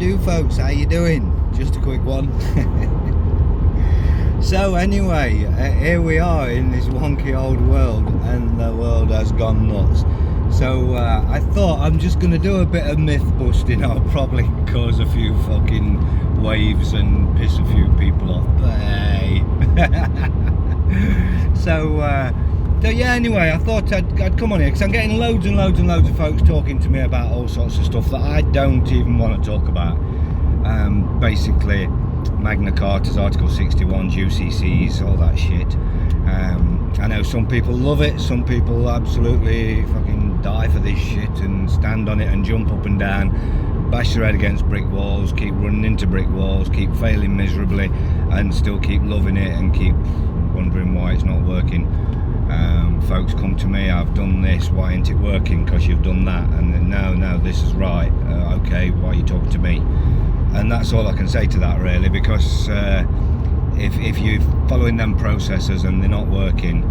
do, folks? How you doing? Just a quick one. So anyway, here we are in this wonky old world, and the world has gone nuts. So I thought I'm just going to do a bit of myth busting. I'll probably cause a few fucking waves and piss a few people off, but hey. So yeah, anyway, I thought I'd come on here because I'm getting loads and loads and loads of folks talking to me about all sorts of stuff that I don't even want to talk about. Basically Magna Carta's, Article 61's, UCC's, all that shit. I know some people love it, some people absolutely fucking die for this shit and stand on it and jump up and down, bash their head against brick walls, keep running into brick walls, keep failing miserably, and still keep loving it and keep wondering why it's not working. Folks come to me, I've done this, why isn't it working? Because you've done that. And then, no, this is right. Okay, why are you talking to me? And that's all I can say to that, really, because if you're following them processes and they're not working,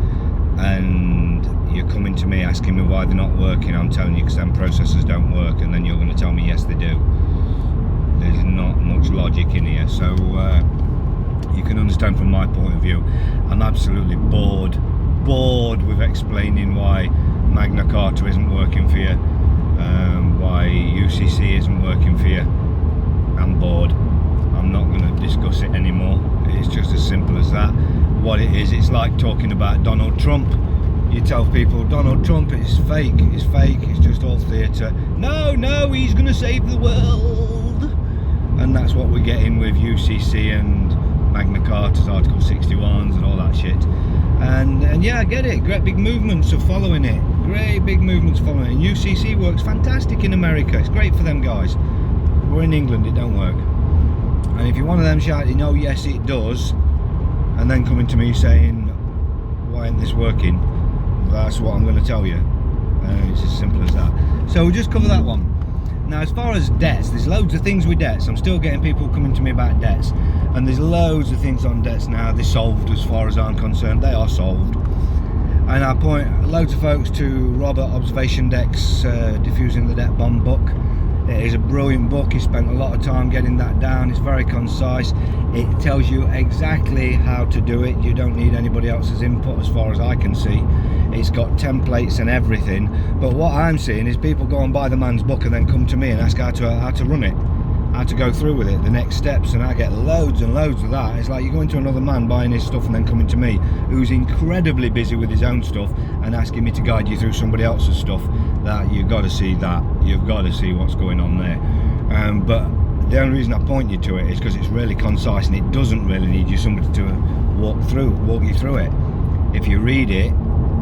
and you're coming to me asking me why they're not working, I'm telling you because them processes don't work, and then you're going to tell me yes they do. There's not much logic in here. So you can understand from my point of view, I'm absolutely bored with explaining why Magna Carta isn't working for you, why UCC isn't working for you. I'm bored. I'm not going to discuss it anymore. It's just as simple as that. What it is, it's like talking about Donald Trump. You tell people Donald Trump is fake, it's just all theatre. No, he's going to save the world. And that's what we're getting with UCC and Magna Carta's Article 61s and all that shit. And yeah, I get it. Great big movements are following it. Great big movements following it. And UCC works fantastic in America. It's great for them guys. We're in England, it don't work. And if you're one of them shouting, oh yes it does, and then coming to me saying, why isn't this working? That's what I'm going to tell you. It's as simple as that. So we'll just cover that one. Now, as far as debts, there's loads of things with debts. I'm still getting people coming to me about debts, and there's loads of things on debts now. They're solved as far as I'm concerned. They are solved. And I point loads of folks to Robert Observation Deck's Diffusing the Debt Bomb book. It is a brilliant book. He spent a lot of time getting that down. It's very concise. It tells you exactly how to do it. You don't need anybody else's input as far as I can see. It's got templates and everything. But what I'm seeing is people go and buy the man's book and then come to me and ask how to run it, how to go through with it, the next steps, and I get loads and loads of that. It's like you're going to another man buying his stuff and then coming to me, who's incredibly busy with his own stuff, and asking me to guide you through somebody else's stuff. That you've got to see that. You've got to see what's going on there. But the only reason I point you to it is because it's really concise, and it doesn't really need you somebody to walk you through it. If you read it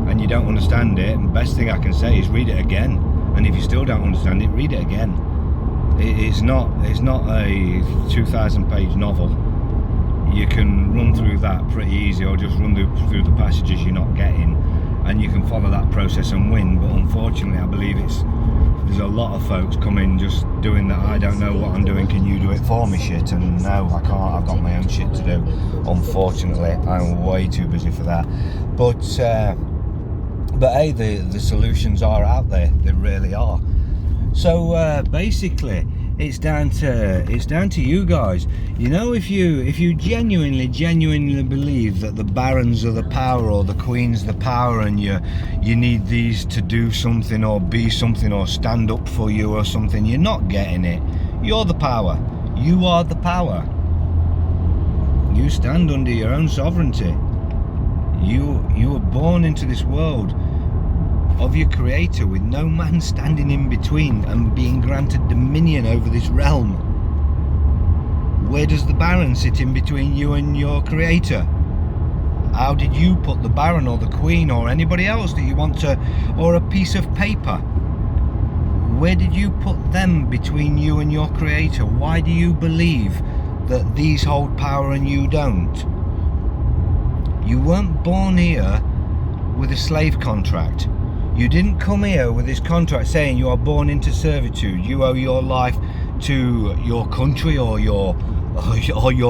and you don't understand it, the best thing I can say is read it again. And if you still don't understand it, read it again. It's not a 2,000-page novel. You can run through that pretty easy, or just run through the passages you're not getting, and you can follow that process and win. But unfortunately, I believe there's a lot of folks coming just doing that I don't know what I'm doing, can you do it for me shit, and no, I can't, I've got my own shit to do. Unfortunately, I'm way too busy for that. But hey, the solutions are out there. They really are. So basically, it's down to you guys. You know, if you genuinely believe that the barons are the power, or the queen's the power, and you need these to do something or be something or stand up for you or something, you're not getting it. You're the power. You are the power. You stand under your own sovereignty. You were born into this world of your creator, with no man standing in between and being granted dominion over this realm. Where does the baron sit in between you and your creator? How did you put the baron or the queen or anybody else that you want to, or a piece of paper, where did you put them between you and your creator? Why do you believe that these hold power and you don't? You weren't born here with a slave contract. You didn't come here with this contract saying you are born into servitude. You owe your life to your country or your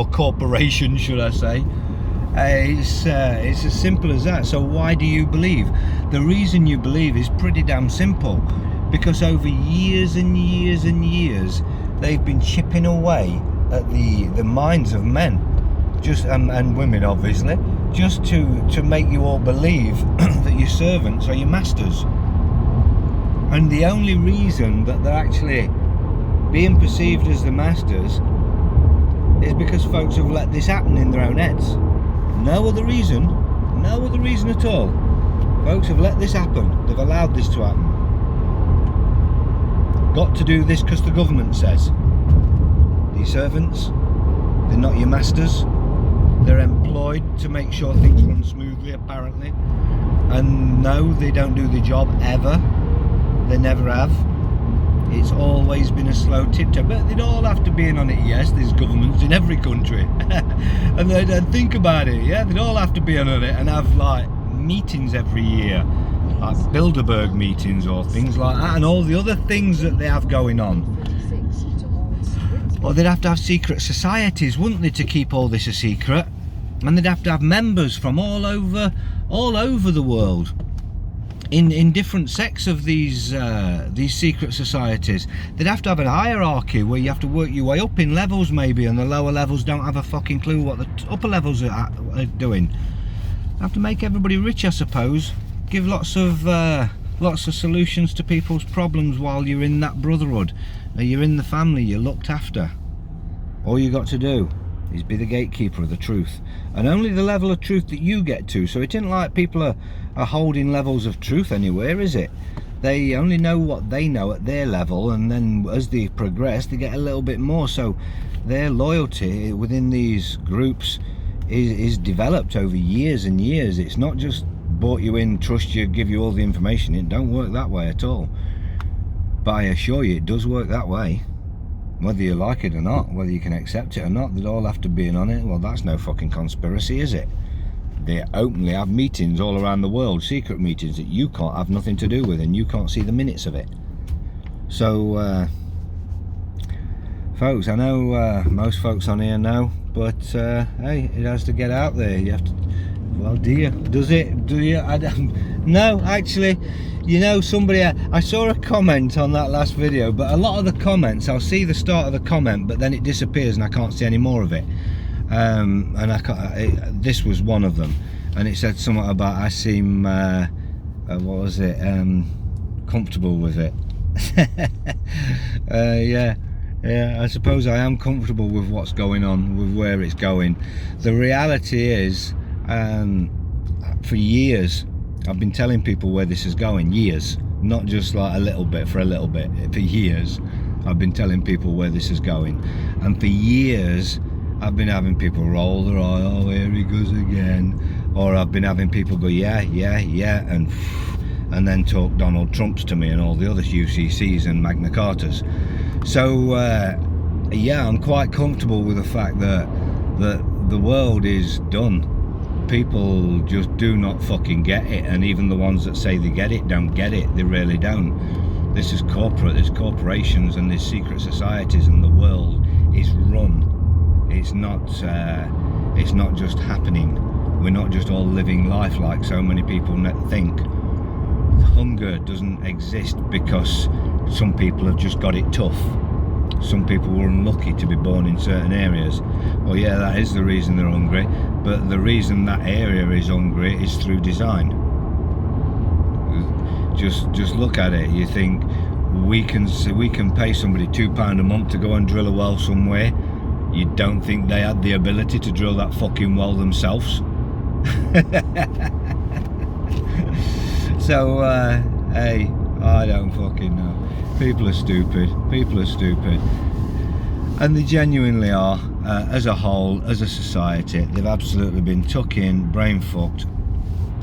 corporation, should I say. It's as simple as that. So why do you believe? The reason you believe is pretty damn simple. because over years and years and years they've been chipping away at the minds of men, just and women obviously, just to make you all believe that your servants are your masters. And the only reason that they're actually being perceived as the masters is because folks have let this happen in their own heads. No other reason at all. Folks have let this happen. They've allowed this to happen. Got to do this because the government says. These servants, they're not your masters. They're employed to make sure things run smoothly, apparently. And no, they don't do the job ever. They never have. It's always been a slow tiptoe, but they'd all have to be in on it. Yes, there's governments in every country. And they'd think about it, yeah, they'd all have to be in on it and have like meetings every year, like Bilderberg meetings or things like that, and all the other things that they have going on. Or they'd have to have secret societies, wouldn't they, to keep all this a secret? And they'd have to have members from all over the world in different sects of these secret societies. They'd have to have a hierarchy where you have to work your way up in levels maybe, and the lower levels don't have a fucking clue what the upper levels are doing. Have to make everybody rich, I suppose. Give lots of solutions to people's problems while you're in that brotherhood. You're in the family, you're looked after. All you got to do is be the gatekeeper of the truth, and only the level of truth that you get to. So it isn't like people are holding levels of truth anywhere, is it? They only know what they know at their level, and then as they progress they get a little bit more. So their loyalty within these groups is developed over years and years. It's not just brought you in, trust you, give you all the information. It don't work that way at all. But I assure you it does work that way. Whether you like it or not, whether you can accept it or not, they'd all have to be in on it. Well, that's no fucking conspiracy, is it? They openly have meetings all around the world, secret meetings that you can't have nothing to do with, and you can't see the minutes of it. So folks, I know most folks on here know, but hey, it has to get out there. You have to. Well, do you? Does it? Do you? I don't. No, actually, you know, somebody. I saw a comment on that last video, but a lot of the comments, I'll see the start of the comment, but then it disappears and I can't see any more of it. And I can't. This was one of them, and it said something about I seem. What was it? Comfortable with it. Yeah, I suppose I am comfortable with what's going on, with where it's going. The reality is, for years, I've been telling people where this is going. Years, not just like a little bit for a little bit. For years, I've been telling people where this is going, and for years, I've been having people roll their eye. Oh, here he goes again. Or I've been having people go, yeah, and then talk Donald Trumps to me and all the other UCCs and Magna Cartas. So yeah, I'm quite comfortable with the fact that the world is done. People just do not fucking get it, and even the ones that say they get it don't get it. They really don't. This is corporate, there's corporations and there's secret societies, and the world is run. It's not just happening. We're not just all living life like so many people think. Hunger doesn't exist because some people have just got it tough. Some people were unlucky to be born in certain areas. Well, yeah, that is the reason they're hungry, but the reason that area is hungry is through design. Just look at it. You think we can pay somebody £2 a month to go and drill a well somewhere? You don't think they had the ability to drill that fucking well themselves? So hey, I don't fucking know. People are stupid. People are stupid, and they genuinely are. As a whole, as a society, they've absolutely been tucked in, brain fucked,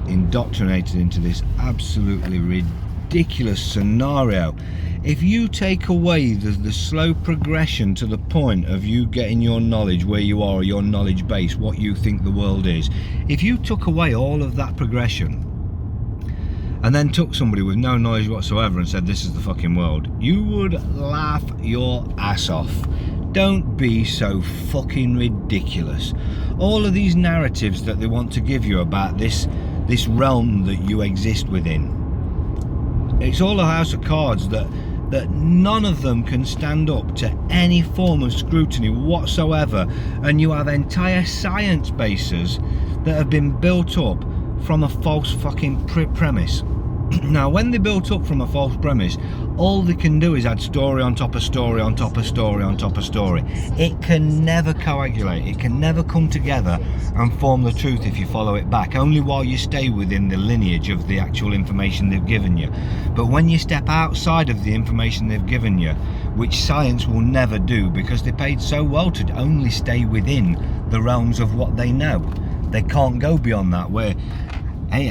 indoctrinated into this absolutely ridiculous scenario. If you take away the slow progression to the point of you getting your knowledge where you are, your knowledge base, what you think the world is, if you took away all of that progression and then took somebody with no knowledge whatsoever and said this is the fucking world, you would laugh your ass off. Don't be so fucking ridiculous. All of these narratives that they want to give you about this realm that you exist within, It's all a house of cards that none of them can stand up to any form of scrutiny whatsoever, and you have entire science bases that have been built up from a false fucking premise. Now, when they're built up from a false premise, all they can do is add story on top of story on top of story on top of story. It can never coagulate, it can never come together and form the truth if you follow it back, only while you stay within the lineage of the actual information they've given you. But when you step outside of the information they've given you, which science will never do because they paid so well to only stay within the realms of what they know, they can't go beyond that, where, hey,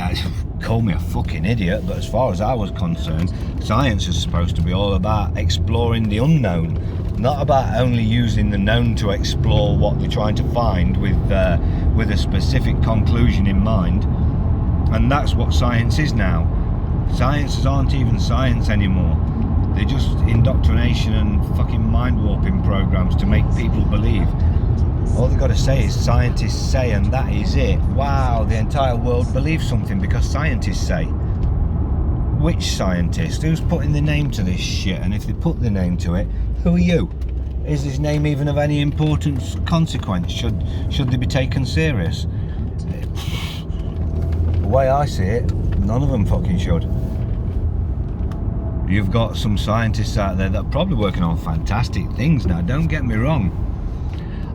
call me a fucking idiot, but as far as I was concerned, science is supposed to be all about exploring the unknown, not about only using the known to explore what they're trying to find with a specific conclusion in mind. And that's what science is now. Sciences aren't even science anymore. They're just indoctrination and fucking mind warping programs to make people believe. All they've got to say is scientists say, and that is it. Wow, the entire world believes something because scientists say. Which scientist? Who's putting the name to this shit? And if they put the name to it, who are you? Is his name even of any importance, consequence? Should they be taken serious? The way I see it, none of them fucking should. You've got some scientists out there that are probably working on fantastic things now, don't get me wrong.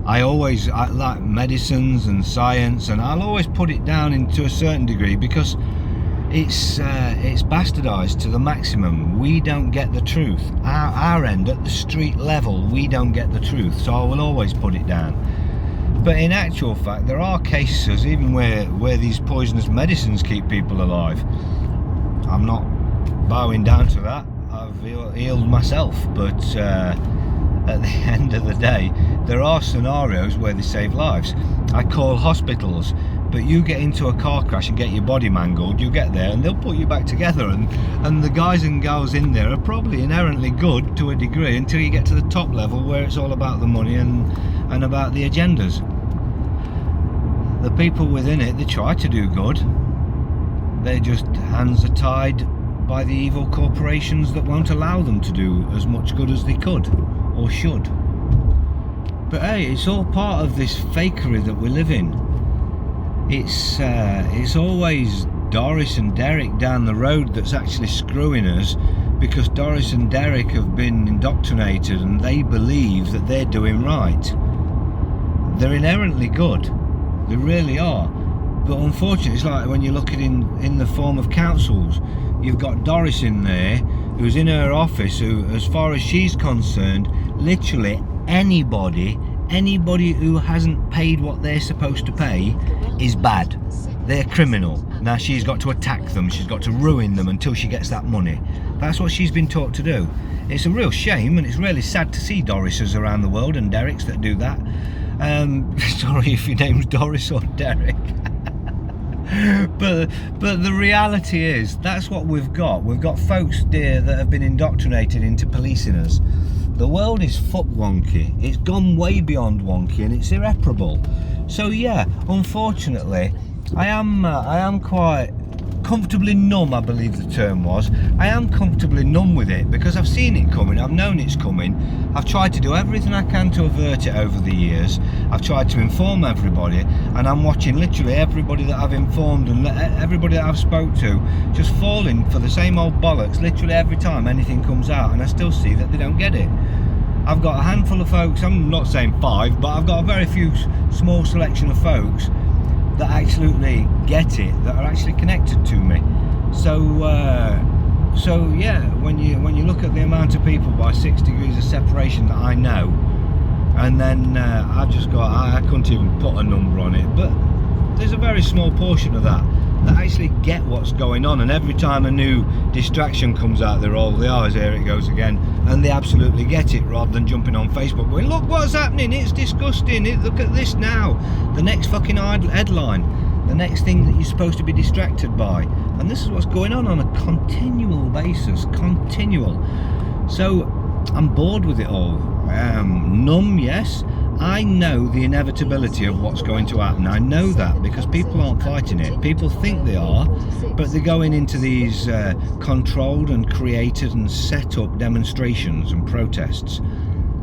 I like medicines and science, and I'll always put it down into a certain degree because it's bastardized to the maximum. We don't get the truth. Our end, at the street level, we don't get the truth, so I will always put it down. But in actual fact, there are cases even where these poisonous medicines keep people alive. I'm not bowing down to that. I've healed myself, but at the end of the day, there are scenarios where they save lives. I call hospitals, but you get into a car crash and get your body mangled, you get there and they'll put you back together, and the guys and girls in there are probably inherently good to a degree until you get to the top level where it's all about the money and about the agendas. The people within it, they try to do good, their just hands are tied by the evil corporations that won't allow them to do as much good as they could or should. But hey, it's all part of this fakery that we live in. It's always Doris and Derek down the road that's actually screwing us, because Doris and Derek have been indoctrinated and they believe that they're doing right. They're inherently good, they really are. But unfortunately, it's like when you look at it in the form of councils, you've got Doris in there who's in her office who, as far as she's concerned, literally anybody who hasn't paid what they're supposed to pay is bad. They're criminal. Now she's got to attack them, she's got to ruin them until she gets that money. That's what she's been taught to do. It's a real shame, and it's really sad to see Dorises around the world and Dereks that do that. Sorry if your name's Doris or Derek. But the reality is, that's what we've got. We've got folks there that have been indoctrinated into policing us. The world is footwonky. It's gone way beyond wonky, and it's irreparable. So yeah, unfortunately, I am quite comfortably numb, I believe the term was. I am comfortably numb with it because I've seen it coming, I've known it's coming. I've tried to do everything I can to avert it over the years. I've tried to inform everybody, and I'm watching literally everybody that I've informed and everybody that I've spoke to just falling for the same old bollocks literally every time anything comes out, and I still see that they don't get it. I've got a handful of folks, I'm not saying 5, but I've got a very few small selection of folks that absolutely get it, that are actually connected to me. So yeah, when you look at the amount of people by 6 degrees of separation that I know, and then I've just got, I couldn't even put a number on it, but there's a very small portion of that actually get what's going on, and every time a new distraction comes out, they roll the eyes, here it goes again, and they absolutely get it, rather than jumping on Facebook going, look what's happening, it's disgusting, look at this now, the next fucking headline, the next thing that you're supposed to be distracted by. And this is what's going on a continual basis, continual. So I'm bored with it all. Numb, yes. I know the inevitability of what's going to happen. I know that because people aren't fighting it. People think they are, but they're going into these controlled and created and set up demonstrations and protests.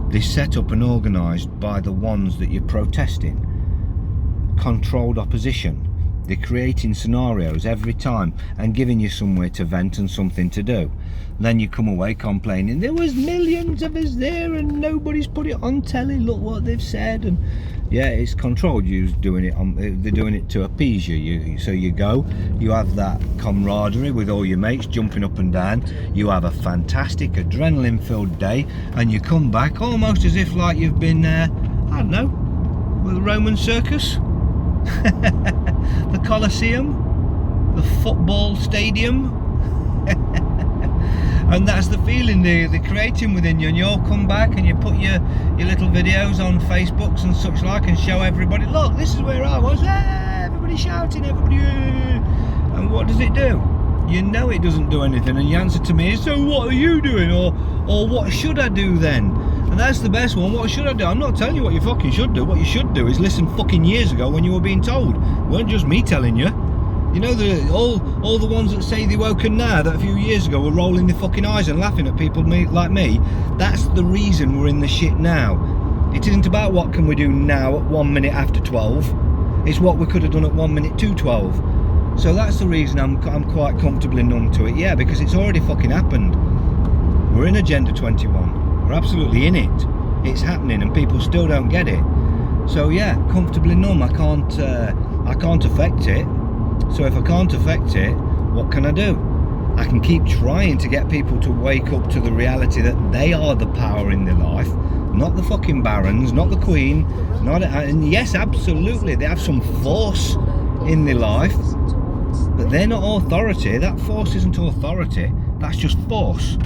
They're set up and organised by the ones that you're protesting. Controlled opposition. They're creating scenarios every time and giving you somewhere to vent and something to do. Then you come away complaining, there was millions of us there and nobody's put it on telly, look what they've said. And yeah, it's controlled. They're doing it to appease you. So you go, you have that camaraderie with all your mates jumping up and down, you have a fantastic adrenaline filled day, and you come back almost as if like you've been I don't know, with the Roman circus. The Colosseum, the football stadium. And that's the feeling they're creating within you, and you all come back and you put your little videos on Facebooks and such like and show everybody, look, this is where I was, everybody shouting, everybody, and what does it do? You know it doesn't do anything, and the answer to me is, so what are you doing, or what should I do then? And that's the best one, what should I do? I'm not telling you what you fucking should do. What you should do is listen fucking years ago when you were being told. It weren't just me telling you. You know, all the ones that say they're woken now, that a few years ago were rolling their fucking eyes and laughing at people like me, that's the reason we're in the shit now. It isn't about what can we do now at 1 minute after 12. It's what we could have done at 1 minute to 12. So that's the reason I'm quite comfortably numb to it. Yeah, because it's already fucking happened. We're in Agenda 21. We're absolutely in it. It's happening and people still don't get it. So yeah, comfortably numb. I can't affect it. So if I can't affect it, what can I do? I can keep trying to get people to wake up to the reality that they are the power in their life, not the fucking barons, not the queen, and yes, absolutely, they have some force in their life, but they're not authority. That force isn't authority, that's just force.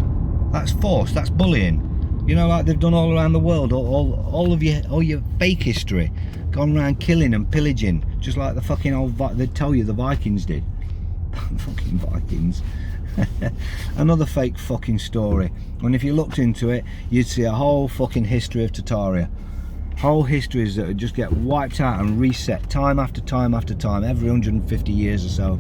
That's force, that's bullying. You know, like they've done all around the world, all your fake history, gone around killing and pillaging, just like the fucking they tell you the Vikings did. Fucking Vikings. Another fake fucking story. And if you looked into it, you'd see a whole fucking history of Tartaria. Whole histories that would just get wiped out and reset time after time after time, every 150 years or so.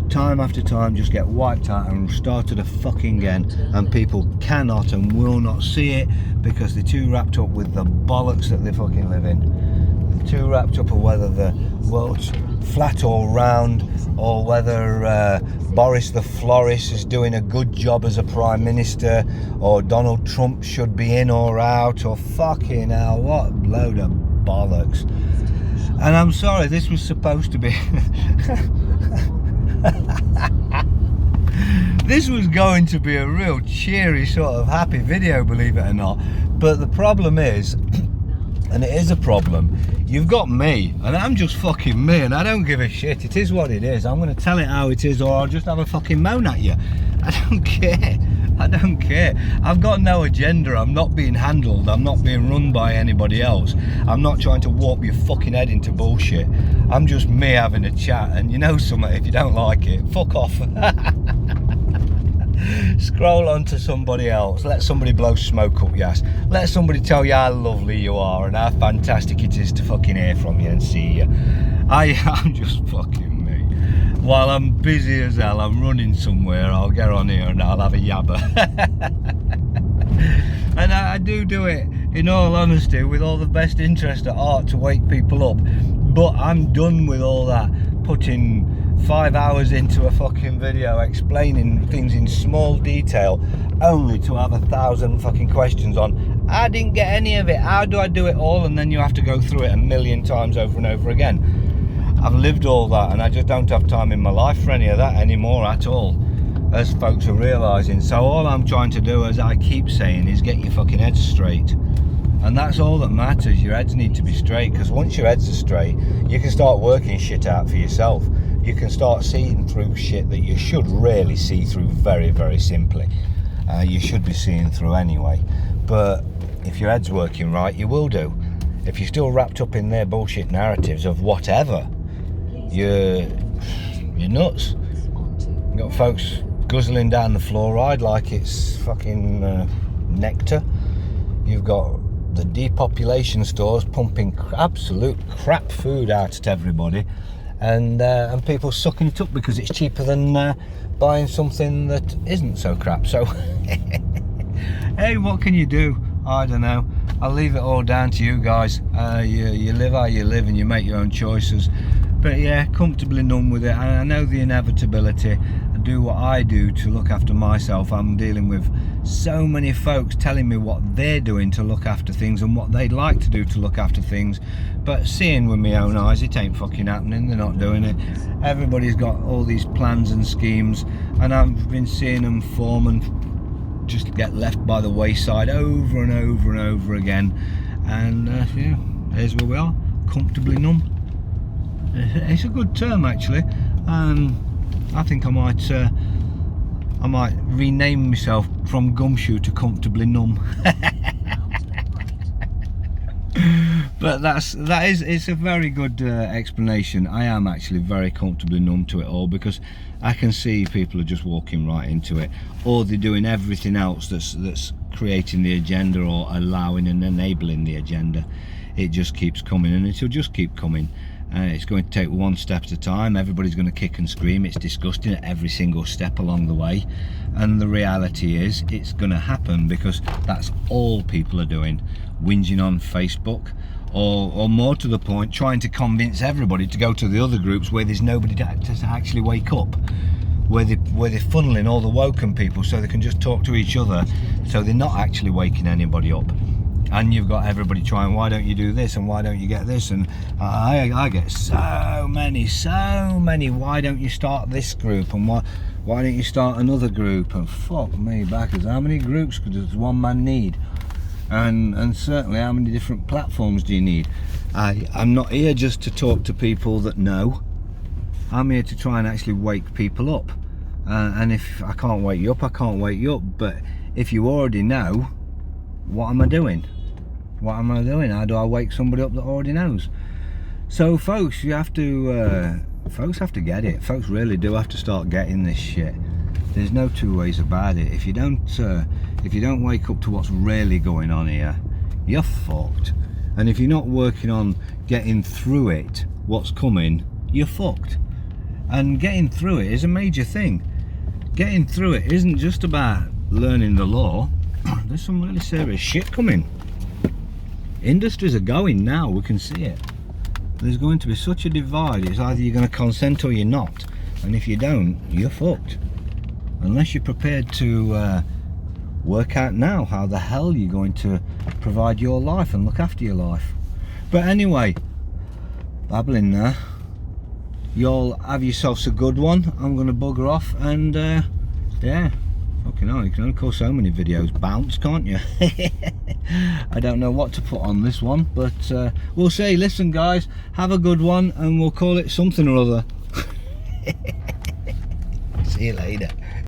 Time after time just get wiped out and started a fucking again, and people cannot and will not see it because they're too wrapped up with the bollocks that they fucking live in. They're too wrapped up with whether the world's flat or round, or whether Boris the Florist is doing a good job as a Prime Minister, or Donald Trump should be in or out, or fucking hell, what a load of bollocks. And I'm sorry, this was supposed to be this was going to be a real cheery sort of happy video, believe it or not, but the problem is, and it is a problem, you've got me and I'm just fucking me and I don't give a shit. It is what it is. I'm going to tell it how it is, or I'll just have a fucking moan at you. I don't care. I don't care. I've got no agenda. I'm not being handled. I'm not being run by anybody else. I'm not trying to warp your fucking head into bullshit. I'm just me having a chat, and you know something, if you don't like it, fuck off. Scroll on to somebody else. Let somebody blow smoke up your ass. Let somebody tell you how lovely you are and how fantastic it is to fucking hear from you and see you. I'm just fucking me. While I'm busy as hell, I'm running somewhere, I'll get on here and I'll have a yabber. And I do it, in all honesty, with all the best interest at heart to wake people up. But I'm done with all that, putting 5 hours into a fucking video explaining things in small detail only to have 1,000 fucking questions on. I didn't get any of it. How do I do it all? And then you have to go through it 1,000,000 times over and over again. I've lived all that and I just don't have time in my life for any of that anymore at all, as folks are realising. So all I'm trying to do, as I keep saying, is get your fucking heads straight. And that's all that matters. Your heads need to be straight, because once your heads are straight, you can start working shit out for yourself. You can start seeing through shit that you should really see through very, very simply. You should be seeing through anyway. But if your head's working right, you will do. If you're still wrapped up in their bullshit narratives of whatever, you're nuts. You've got folks guzzling down the fluoride like it's fucking nectar. You've got the depopulation stores pumping absolute crap food out at everybody, and people sucking it up because it's cheaper than buying something that isn't so crap. So hey, what can you do? I don't know. I'll leave it all down to you guys. You live how you live and you make your own choices. But yeah, comfortably numb with it. I know the inevitability. I do what I do to look after myself. I'm dealing with so many folks telling me what they're doing to look after things and what they'd like to do to look after things. But seeing with my own eyes, it ain't fucking happening. They're not doing it. Everybody's got all these plans and schemes, and I've been seeing them form and just get left by the wayside over and over and over again. And yeah, here's where we are, comfortably numb. It's a good term actually. I think I might rename myself from Gumshoe to Comfortably Numb. But it's a very good explanation. I am actually very comfortably numb to it all, because I can see people are just walking right into it, or they're doing everything else that's creating the agenda or allowing and enabling the agenda. It just keeps coming, and it'll just keep coming. It's going to take one step at a time. Everybody's going to kick and scream. It's disgusting at every single step along the way, and the reality is it's going to happen because that's all people are doing, whinging on Facebook, or more to the point, trying to convince everybody to go to the other groups where there's nobody to actually wake up, where they're funneling all the woken people so they can just talk to each other, so they're not actually waking anybody up. And you've got everybody trying, why don't you do this, and why don't you get this, and I get so many, why don't you start this group, and why don't you start another group, and fuck me backers, how many groups does one man need, and certainly how many different platforms do you need? I'm not here just to talk to people that know. I'm here to try and actually wake people up, and if I can't wake you up, I can't wake you up, but if you already know, what am I doing? What am I doing? How do I wake somebody up that already knows? So folks, you have to folks have to get it. Folks really do have to start getting this shit. There's no two ways about it. If you don't wake up to what's really going on here, you're fucked. And if you're not working on getting through it, what's coming, you're fucked. And getting through it is a major thing. Getting through it isn't just about learning the law. There's some really serious shit coming. Industries are going now, we can see it. There's going to be such a divide. It's either you're going to consent or you're not, and if you don't, you're fucked. Unless you're prepared to work out now how the hell you're going to provide your life and look after your life. But anyway, babbling there, you'll have yourselves a good one. I'm going to bugger off, and yeah, fucking hell, you can only call so many videos bounce, can't you? I don't know what to put on this one, but we'll see. Listen guys, have a good one, and we'll call it something or other. See you later.